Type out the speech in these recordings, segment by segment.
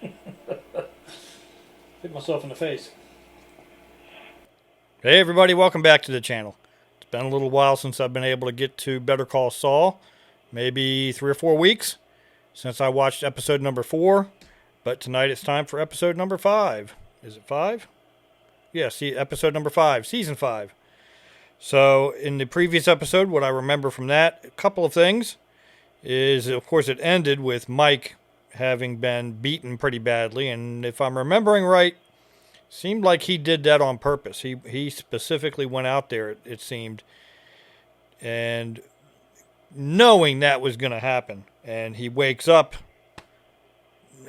Hit myself in the face. Hey everybody, welcome back to the channel. It's been a little while since I've been able to get to Better Call Saul. Maybe 3 or 4 weeks since I watched episode number 4. But tonight it's time for episode number 5. Is it 5? Yeah, see, episode number 5, season 5. So in the previous episode, what I remember from that, a couple of things, is of course it ended with Mike having been beaten pretty badly. And if I'm remembering right, seemed like he did that on purpose. He specifically went out there, it seemed, and knowing that was going to happen. And he wakes up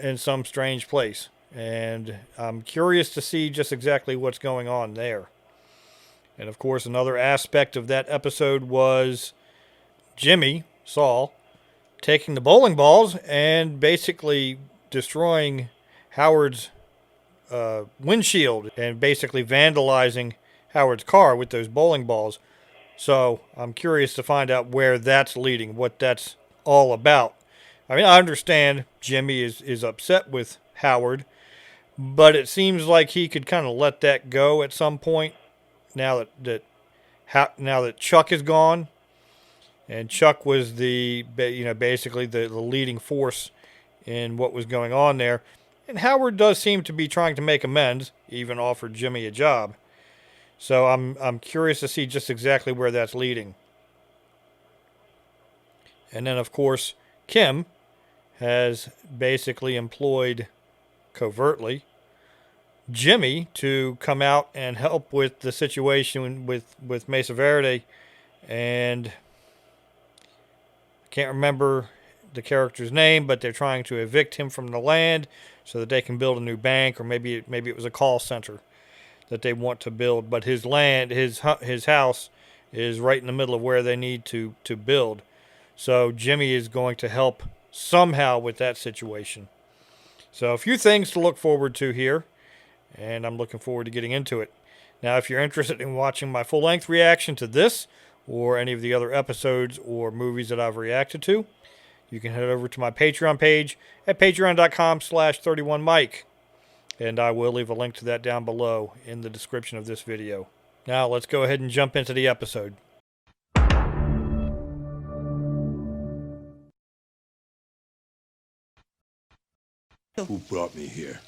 in some strange place. And I'm curious to see just exactly what's going on there. And of course, another aspect of that episode was Jimmy, Saul, taking the bowling balls and basically destroying Howard's windshield and basically vandalizing Howard's car with those bowling balls. So I'm curious to find out where that's leading, what that's all about. I mean, I understand Jimmy is upset with Howard, but it seems like he could kind of let that go at some point now that Chuck is gone. And Chuck was basically the leading force in what was going on there. And Howard does seem to be trying to make amends, even offered Jimmy a job. So I'm curious to see just exactly where that's leading. And then, of course, Kim has basically employed, covertly, Jimmy to come out and help with the situation with Mesa Verde. And I can't remember the character's name, but they're trying to evict him from the land so that they can build a new bank, or maybe it was a call center that they want to build. But his land, his house, is right in the middle of where they need to build. So Jimmy is going to help somehow with that situation. So a few things to look forward to here, and I'm looking forward to getting into it. Now, if you're interested in watching my full-length reaction to this or any of the other episodes or movies that I've reacted to, you can head over to my Patreon page at patreon.com/31mike. And I will leave a link to that down below in the description of this video. Now, let's go ahead and jump into the episode. Who brought me here?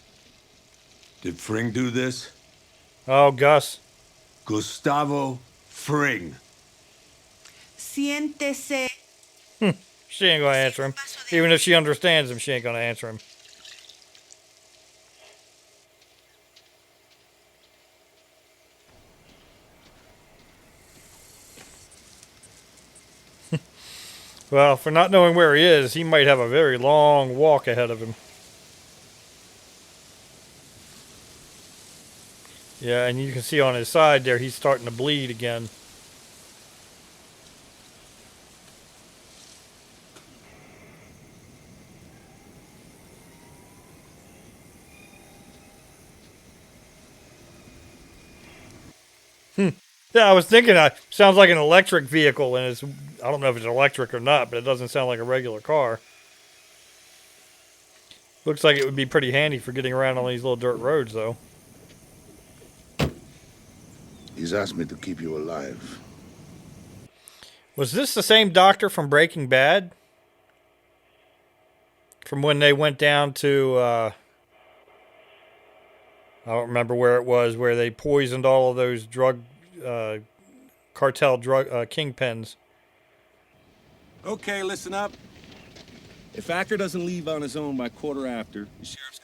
Did Fring do this? Oh, Gus. Gustavo Fring. Siéntese. She ain't going to answer him. Even if she understands him, she ain't going to answer him. Well, for not knowing where he is, he might have a very long walk ahead of him. Yeah, and you can see on his side there, he's starting to bleed again. Yeah, I was thinking, sounds like an electric vehicle, and I don't know if it's electric or not, but it doesn't sound like a regular car. Looks like it would be pretty handy for getting around on these little dirt roads, though. He's asked me to keep you alive. Was this the same doctor from Breaking Bad? From when they went down to, I don't remember where it was, where they poisoned all of those cartel drug kingpins. Okay, listen up. If Acker doesn't leave on his own by quarter after, the sheriff's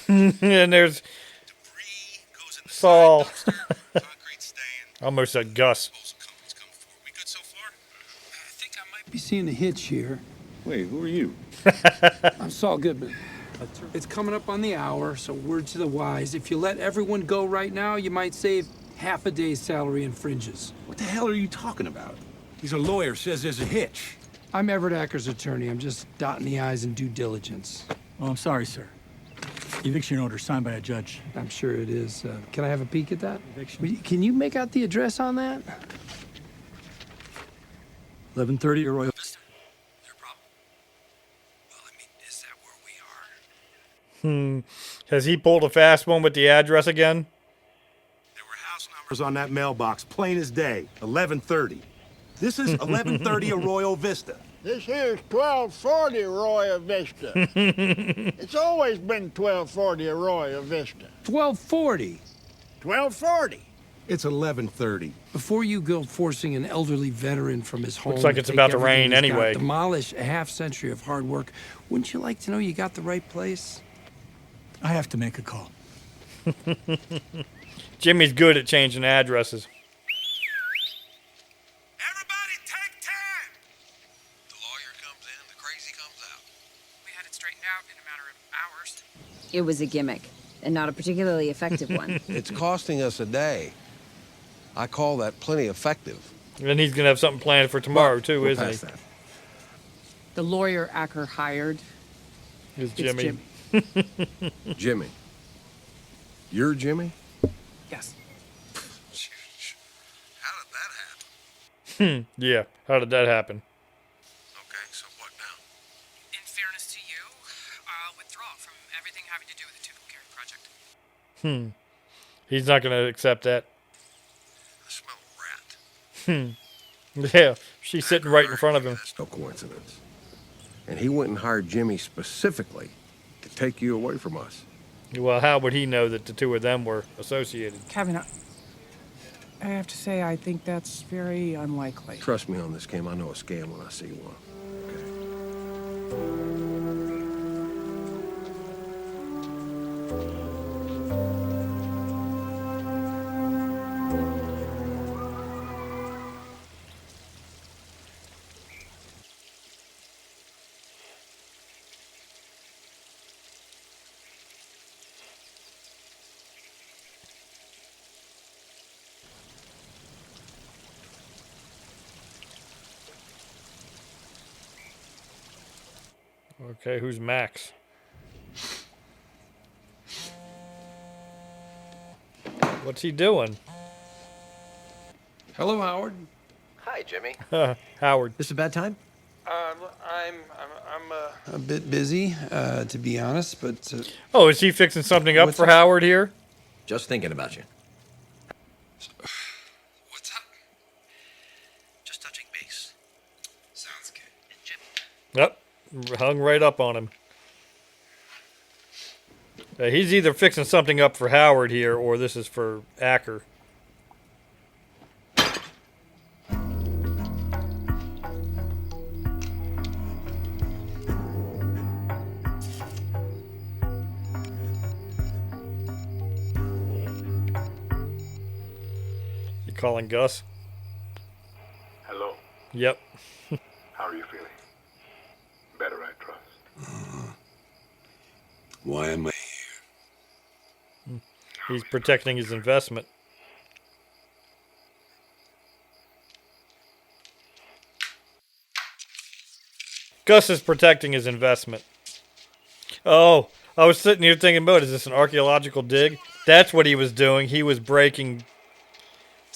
gonna evict. And there's Debris goes in the Saul. side dumpster, concrete stand. Almost said Gus. It's come forward. We good so far? I think I might Be seeing a hitch here. Wait, who are you? I'm Saul Goodman. It's coming up on the hour, so word to the wise. If you let everyone go right now, you might save half a day's salary in fringes. What the hell are you talking about? He's a lawyer, says there's a hitch. I'm Everett Acker's attorney. I'm just dotting the I's in due diligence. Oh, I'm sorry, sir. Eviction order signed by a judge. I'm sure it is. Can I have a peek at that? Eviction. Can you make out the address on that? 1130 Arroyo Vista. Their problem? Well, I mean, is that where we are? Has he pulled a fast one with the address again? There were house numbers on that mailbox, plain as day. 1130. This is 1130 Arroyo Vista. This here's 1240 Arroyo Vista. It's always been 1240 Arroyo Vista. 1240. 1240. It's 1130. Before you go forcing an elderly veteran from his home, Looks like to it's take about to everything rain he's got, anyway. demolish a half-century of hard work, wouldn't you like to know you got the right place? I have to make a call. Jimmy's good at changing addresses. Everybody take time! The lawyer comes in, the crazy comes out. We had it straightened out in a matter of hours. It was a gimmick, and not a particularly effective one. It's costing us a day. I call that plenty effective. And he's going to have something planned for tomorrow, too, We're isn't he? past that. The lawyer Acker hired. Is It's Jimmy. Jimmy. Jimmy. You're Jimmy? Yes. How did that happen? Yeah. How did that happen? Okay, so what now? In fairness to you, I'll withdraw from everything having to do with the Tucumcari project. He's not going to accept that. I smell a rat. Yeah. She's sitting right in front of him. That's no coincidence. And he went and hired Jimmy specifically to take you away from us. Well, how would he know that the two of them were associated? Kevin, I have to say, I think that's very unlikely. Trust me on this, Kim. I know a scam when I see one. Okay, who's Max? What's he doing? Hello, Howard. Hi, Jimmy. Howard. This a bad time? I'm a bit busy, to be honest, but Oh, is he fixing something up What's for up? Howard here? Just thinking about you. What's up? Just touching base. Sounds good. Yep. Hung right up on him. He's either fixing something up for Howard here, or this is for Acker. You calling Gus? Hello. Yep. How are you feeling? Better, I trust. Why am I here? He's protecting his investment. Gus is protecting his investment. Oh, I was sitting here thinking about, is this an archaeological dig? That's what he was doing. He was breaking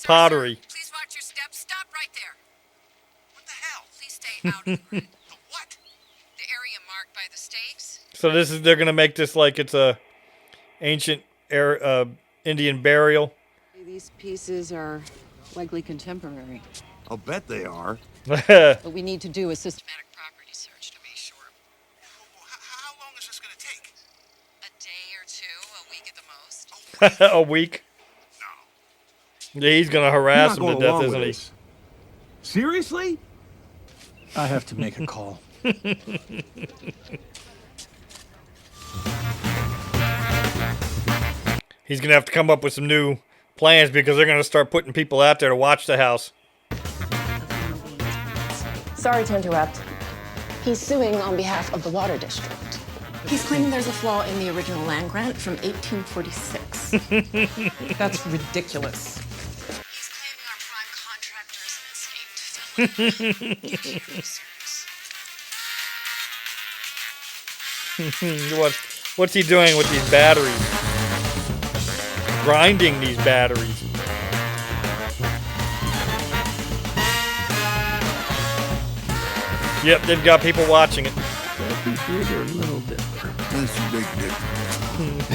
pottery. Please watch your steps. Stop right there. What the hell? Please stay out of the grid. The what? The area marked by the stakes. So they're gonna make this like it's a ancient Indian burial. These pieces are likely contemporary. I'll bet they are. What we need to do is Systematic property search to be sure. How long is this going to take? A day or two, a week at the most. A week. Yeah, he's gonna harass him to death, isn't he? Seriously? I have to make a call. He's gonna have to come up with some new plans because they're gonna start putting people out there to watch the house. Sorry to interrupt. He's suing on behalf of the Water District. He's claiming there's a flaw in the original land grant from 1846. That's ridiculous. He's claiming our prime contractor is an escaped. What's he doing with these batteries? Grinding these batteries. Yep, they've got people watching it. Bigger, a little different. That's a big difference.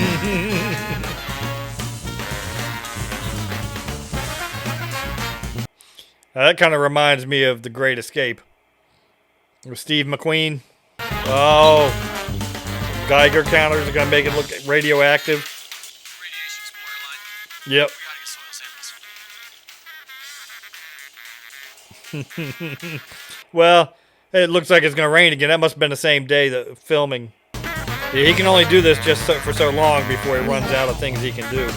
That kind of reminds me of The Great Escape with Steve McQueen. Oh, Geiger counters are gonna make it look radioactive. Radiation spoiler line. Yep. We gotta get soil samples. Well, it looks like it's gonna rain again. That must have been the same day the filming. Yeah, he can only do this just for so long before he runs out of things he can do.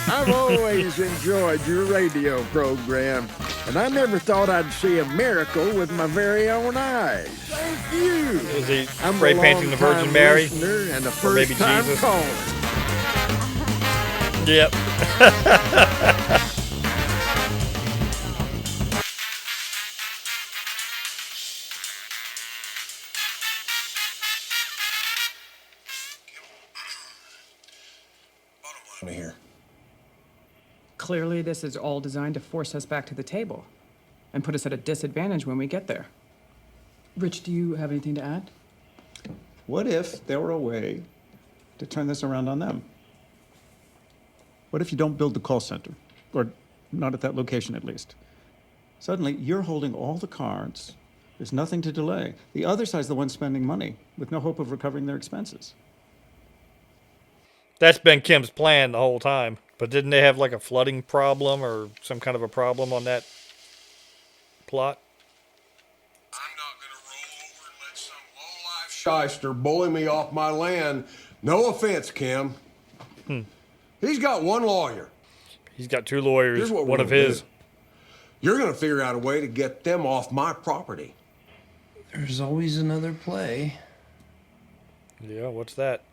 I've always enjoyed your radio program, and I never thought I'd see a miracle with my very own eyes. Thank you. Is he I'm spray a painting the Virgin long-time Mary? listener and a Or maybe first-time Jesus? caller. Yep. Here. Clearly, this is all designed to force us back to the table and put us at a disadvantage when we get there. Rich, do you have anything to add? What if there were a way to turn this around on them? What if you don't build the call center? Or not at that location, at least. Suddenly, you're holding all the cards. There's nothing to delay. The other side's the one spending money with no hope of recovering their expenses. That's been Kim's plan the whole time. But didn't they have like a flooding problem or some kind of a problem on that plot? I'm not gonna roll over and let some low-life shyster bully me off my land. No offense, Kim. He's got one lawyer. He's got two lawyers, Here's what we're one of gonna his. do. You're gonna figure out a way to get them off my property. There's always another play. Yeah, what's that?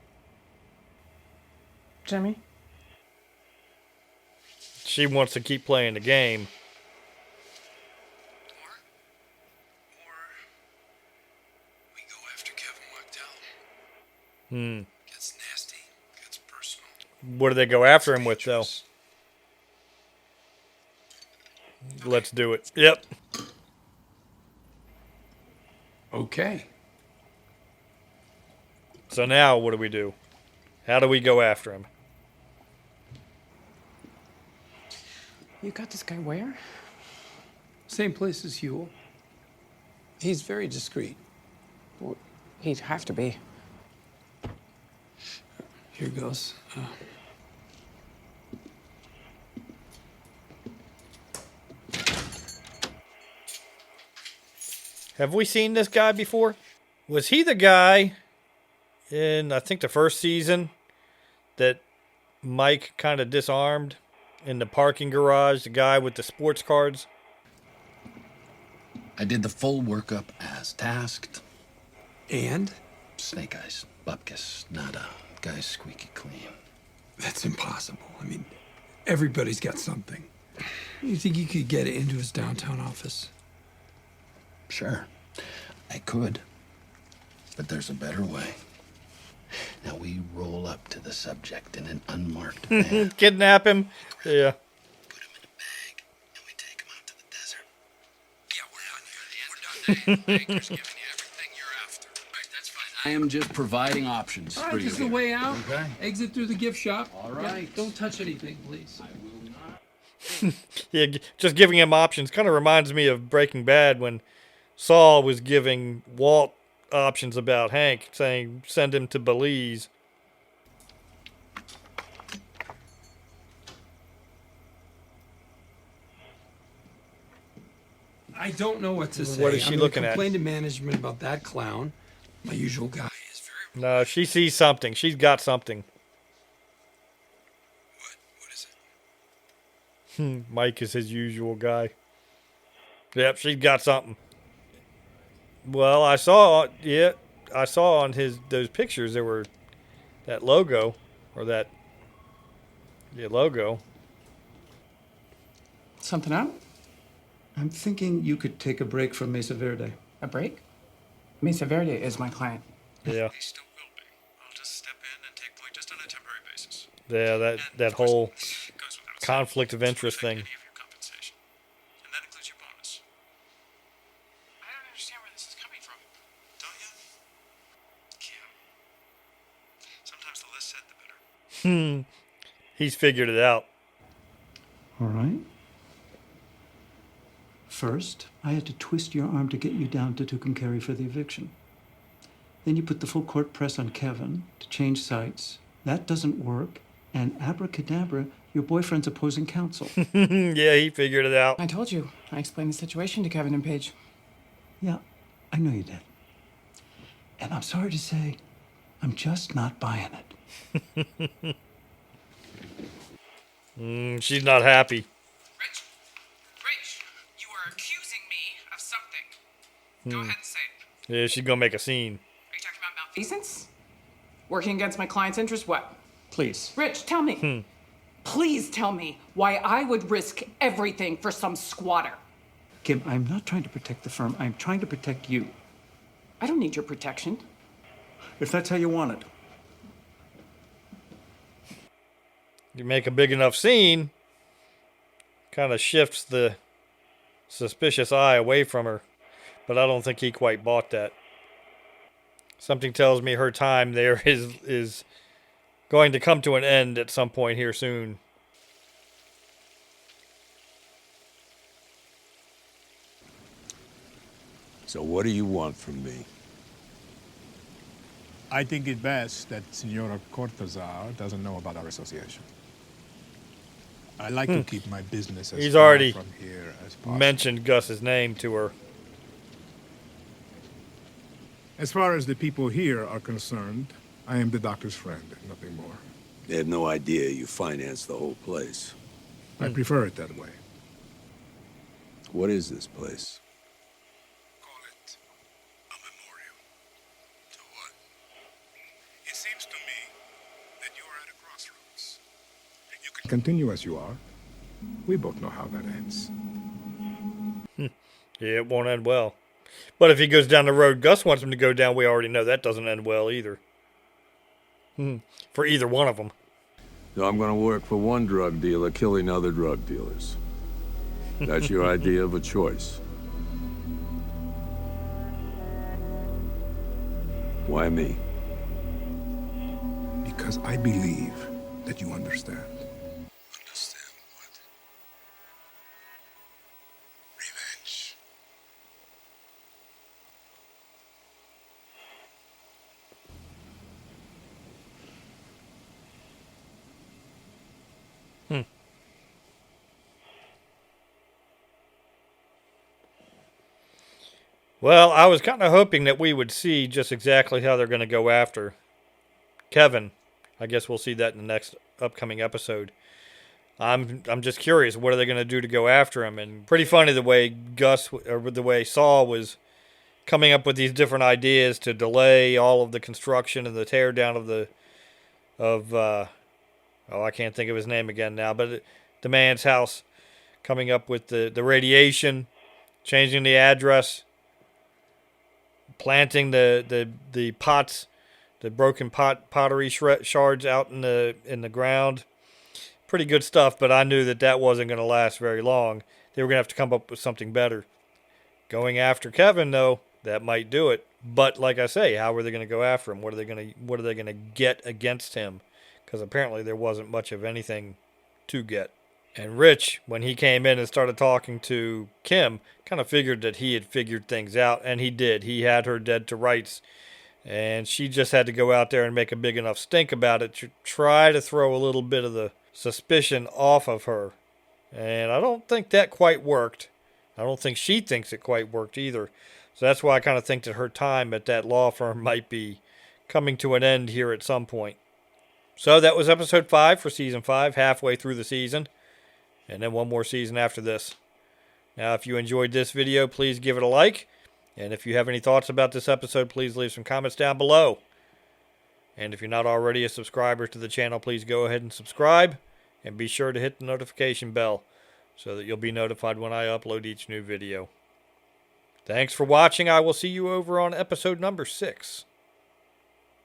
Jimmy? She wants to keep playing the game. Or we go after Kevin Wachtell. Gets nasty, gets personal. What do they go after him with, though? Let's do it. Yep. Okay. So now what do we do? How do we go after him? You got this guy where? Same place as Huel. He's very discreet. Well, he'd have to be. Here goes. Have we seen this guy before? Was he the guy in, I think, the first season that Mike kind of disarmed in the parking garage? The guy with the sports cards? I did the full workup as tasked. And? Snake eyes, bupkis, nada. Guy's squeaky clean. That's impossible. I mean, everybody's got something. You think you could get it into his downtown office? Sure, I could. But there's a better way. Now we roll up to the subject in an unmarked van. Kidnap him? Yeah. Put him in a bag, and we take him out to the desert. Yeah, we're done here. Baker's giving you everything you're after. All right, that's fine. I am just providing options All for right, you just the here. way out. Okay. Exit through the gift shop. All right. Yeah, don't touch anything, please. Yeah, just giving him options kind of reminds me of Breaking Bad when Saul was giving Walt options about Hank, saying send him to Belize. I don't know what to say. What is she looking at? Complain to management about that clown. My usual guy is very. No, she sees something. She's got something. What is it? Mike is his usual guy. Yep, she's got something. Well, I saw on those pictures there were that logo or that logo. Something out? I'm thinking you could take a break from Mesa Verde. A break? Mesa Verde is my client. Yeah. He still will be. I'll just step in and take point just on a temporary basis. Yeah, that whole Goes without conflict of interest thing. any of your compensation. And that includes your bonus. I from, don't you? Kim. Sometimes the less said, the better. He's figured it out. All right. First, I had to twist your arm to get you down to Tucumcari for the eviction. Then you put the full court press on Kevin to change sites. That doesn't work. And abracadabra, your boyfriend's opposing counsel. Yeah, he figured it out. I told you. I explained the situation to Kevin and Paige. Yeah, I know you did. And I'm sorry to say, I'm just not buying it. She's not happy. Rich, you are accusing me of something. Go ahead and say it. Yeah, she's gonna make a scene. Are you talking about malfeasance? Working against my client's interest? What? Please. Rich, tell me. Please tell me why I would risk everything for some squatter. Kim, I'm not trying to protect the firm. I'm trying to protect you. I don't need your protection. If that's how you want it. You make a big enough scene, kind of shifts the suspicious eye away from her. But I don't think he quite bought that. Something tells me her time there is going to come to an end at some point here soon. So what do you want from me? I think it best that Senora Cortazar doesn't know about our association. I like to keep my business as He's far already from here as possible. mentioned Gus's name to her. As far as the people here are concerned, I am the doctor's friend, nothing more. They have no idea you financed the whole place. I prefer it that way. What is this place? Call it a memorial. To what? It seems to me that you are at a crossroads. You can continue as you are. We both know how that ends. Yeah, it won't end well. But if he goes down the road Gus wants him to go down, we already know that doesn't end well either. For either one of them. So I'm gonna work for one drug dealer killing other drug dealers. That's your idea of a choice. Why me? Because I believe that you understand. Understand what? Revenge. Well, I was kind of hoping that we would see just exactly how they're going to go after Kevin. I guess we'll see that in the next upcoming episode. I'm just curious, what are they going to do to go after him? And pretty funny the way the way Saul was coming up with these different ideas to delay all of the construction and the tear down of I can't think of his name again now, but the man's house, coming up with the radiation, changing the address, planting the pots, the broken pottery shards out in the ground. Pretty good stuff, but I knew that wasn't going to last very long. They were going to have to come up with something better. Going after Kevin, though, that might do it. But like I say, how are they going to go after him? What are they going to get against him? Because apparently there wasn't much of anything to get. And Rich, when he came in and started talking to Kim, kind of figured that he had figured things out, and he did. He had her dead to rights, and she just had to go out there and make a big enough stink about it to try to throw a little bit of the suspicion off of her. And I don't think that quite worked. I don't think she thinks it quite worked either. So that's why I kind of think that her time at that law firm might be coming to an end here at some point. So that was episode 5 for season 5, halfway through the season. And then one more season after this. Now, if you enjoyed this video, please give it a like. And if you have any thoughts about this episode, please leave some comments down below. And if you're not already a subscriber to the channel, please go ahead and subscribe. And be sure to hit the notification bell so that you'll be notified when I upload each new video. Thanks for watching. I will see you over on episode number 6.